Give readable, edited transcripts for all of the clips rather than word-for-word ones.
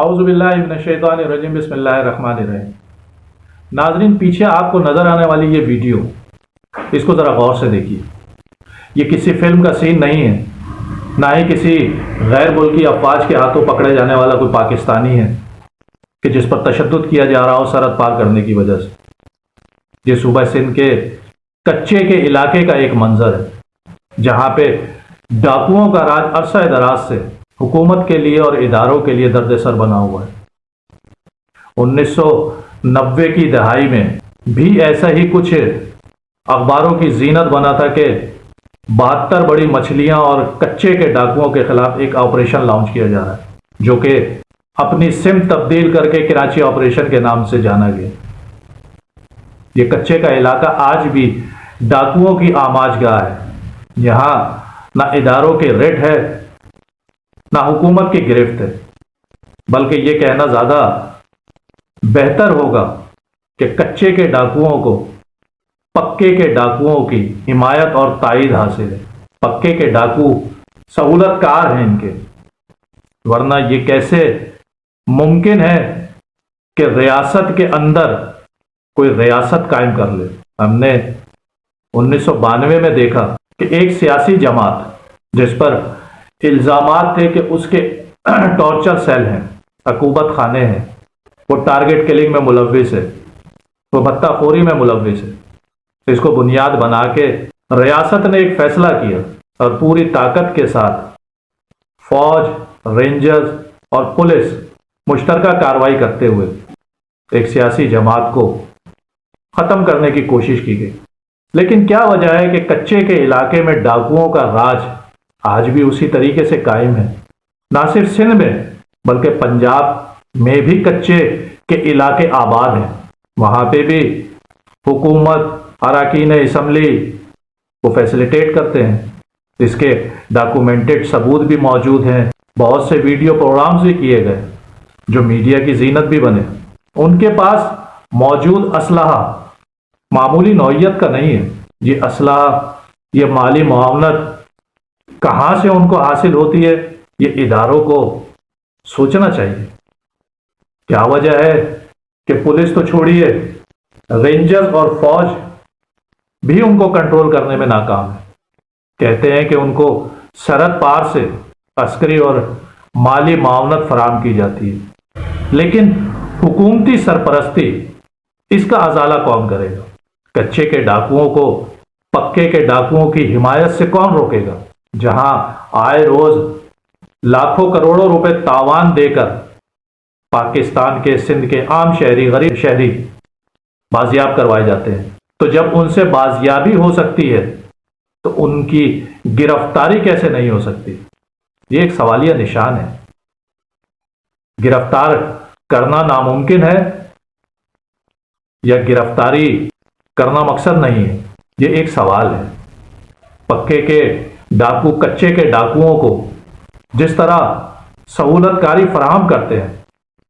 اعوذ باللہ من الشیطان الرجیم، بسم اللہ الرحمن الرحیم۔ ناظرین، پیچھے آپ کو نظر آنے والی یہ ویڈیو، اس کو ذرا غور سے دیکھیے۔ یہ کسی فلم کا سین نہیں ہے، نہ ہی کسی غیر ملکی افواج کے ہاتھوں پکڑے جانے والا کوئی پاکستانی ہے کہ جس پر تشدد کیا جا رہا ہو سرحد پار کرنے کی وجہ سے۔ یہ صوبہ سندھ کے کچے کے علاقے کا ایک منظر ہے جہاں پہ ڈاکوؤں کا راج عرصہ دراز سے حکومت کے لیے اور اداروں کے لیے درد سر بنا ہوا ہے۔ 1990 کی دہائی میں بھی ایسا ہی کچھ اخباروں کی زینت بنا تھا کہ 72 بڑی مچھلیاں اور کچے کے ڈاکوؤں کے خلاف ایک آپریشن لانچ کیا جا رہا ہے جو کہ اپنی سمت تبدیل کر کے کراچی آپریشن کے نام سے جانا گیا۔ یہ کچے کا علاقہ آج بھی ڈاکوؤں کی آماج گاہ ہے۔ یہاں نہ اداروں کے ریڈ ہے نہ حکومت کی گرفت ہے، بلکہ یہ کہنا زیادہ بہتر ہوگا کہ کچے کے ڈاکوؤں کو پکے کے ڈاکوؤں کی حمایت اور تائید حاصل ہے۔ پکے کے ڈاکو سہولت کار ہیں ان کے، ورنہ یہ کیسے ممکن ہے کہ ریاست کے اندر کوئی ریاست قائم کر لے۔ ہم نے 1992 میں دیکھا کہ ایک سیاسی جماعت جس پر الزامات تھے کہ اس کے ٹارچر سیل ہیں، عقوبت خانے ہیں، وہ ٹارگٹ کلنگ میں ملوث ہے، وہ بھتہ خوری میں ملوث ہے، اس کو بنیاد بنا کے ریاست نے ایک فیصلہ کیا اور پوری طاقت کے ساتھ فوج، رینجرز اور پولیس مشترکہ کارروائی کرتے ہوئے ایک سیاسی جماعت کو ختم کرنے کی کوشش کی گئی۔ لیکن کیا وجہ ہے کہ کچے کے علاقے میں ڈاکوؤں کا راج آج بھی اسی طریقے سے قائم ہے؟ نہ صرف سندھ میں بلکہ پنجاب میں بھی کچے کے علاقے آباد ہیں، وہاں پہ بھی حکومت، اراکین اسمبلی کو فیسلیٹیٹ کرتے ہیں۔ اس کے ڈاکومنٹڈ ثبوت بھی موجود ہیں، بہت سے ویڈیو پروگرامز بھی کیے گئے جو میڈیا کی زینت بھی بنے۔ ان کے پاس موجود اسلحہ معمولی نوعیت کا نہیں ہے۔ یہ اسلحہ، یہ مالی معاونت کہاں سے ان کو حاصل ہوتی ہے، یہ اداروں کو سوچنا چاہیے۔ کیا وجہ ہے کہ پولیس تو چھوڑیے، رینجرز اور فوج بھی ان کو کنٹرول کرنے میں ناکام ہے؟ کہتے ہیں کہ ان کو سرحد پار سے عسکری اور مالی معاونت فراہم کی جاتی ہے، لیکن حکومتی سرپرستی اس کا ازالہ کون کرے گا؟ کچے کے ڈاکوؤں کو پکے کے ڈاکوؤں کی حمایت سے کون روکے گا؟ جہاں آئے روز لاکھوں کروڑوں روپے تاوان دے کر پاکستان کے سندھ کے عام شہری، غریب شہری بازیاب کروائے جاتے ہیں، تو جب ان سے بازیابی ہو سکتی ہے تو ان کی گرفتاری کیسے نہیں ہو سکتی؟ یہ ایک سوالیہ نشان ہے۔ گرفتار کرنا ناممکن ہے یا گرفتاری کرنا مقصد نہیں ہے؟ یہ ایک سوال ہے۔ پکے کے ڈاکو کچے کے ڈاکوؤں کو جس طرح سہولت کاری فراہم کرتے ہیں،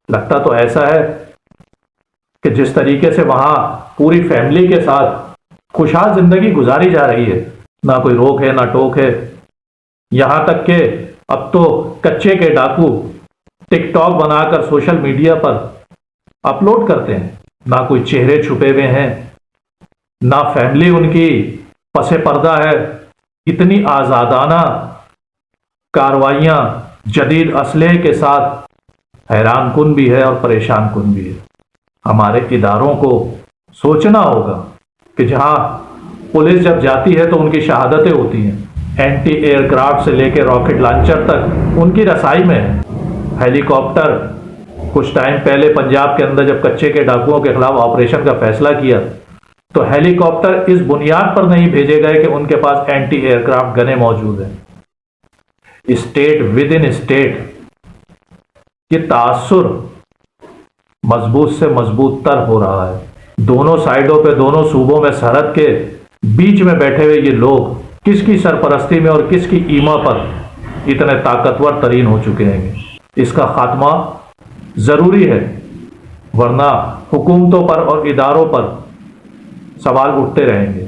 لگتا تو ایسا ہے کہ جس طریقے سے وہاں پوری فیملی کے ساتھ خوشحال زندگی گزاری جا رہی ہے، نہ کوئی روک ہے نہ ٹوک ہے۔ یہاں تک کہ اب تو کچے کے ڈاکو ٹک ٹاک بنا کر سوشل میڈیا پر اپلوڈ کرتے ہیں، نہ کوئی چہرے چھپے ہوئے ہیں، نہ فیملی ان کی پس پردہ ہے۔ اتنی آزادانہ کاروائیاں جدید اسلحے کے ساتھ حیران کن بھی ہے اور پریشان کن بھی ہے۔ ہمارے اداروں کو سوچنا ہوگا کہ جہاں پولیس جب جاتی ہے تو ان کی شہادتیں ہوتی ہیں، اینٹی ایئر کرافٹ سے لے کے راکٹ لانچر تک ان کی رسائی میں ہے۔ ہیلی کاپٹر کچھ ٹائم پہلے پنجاب کے اندر جب کچے کے ڈاکوؤں کے خلاف آپریشن کا فیصلہ کیا تو ہیلی کاپٹر اس بنیاد پر نہیں بھیجے گئے کہ ان کے پاس اینٹی ایئر کرافٹ گنیں موجود ہیں۔ اسٹیٹ ود ان اسٹیٹ یہ تاثر مضبوط سے مضبوط تر ہو رہا ہے۔ دونوں سائڈوں پہ، دونوں صوبوں میں سرحد کے بیچ میں بیٹھے ہوئے یہ لوگ کس کی سرپرستی میں اور کس کی ایما پر اتنے طاقتور ترین ہو چکے ہیں۔ اس کا خاتمہ ضروری ہے، ورنہ حکومتوں پر اور اداروں پر سوال اٹھتے رہیں گے۔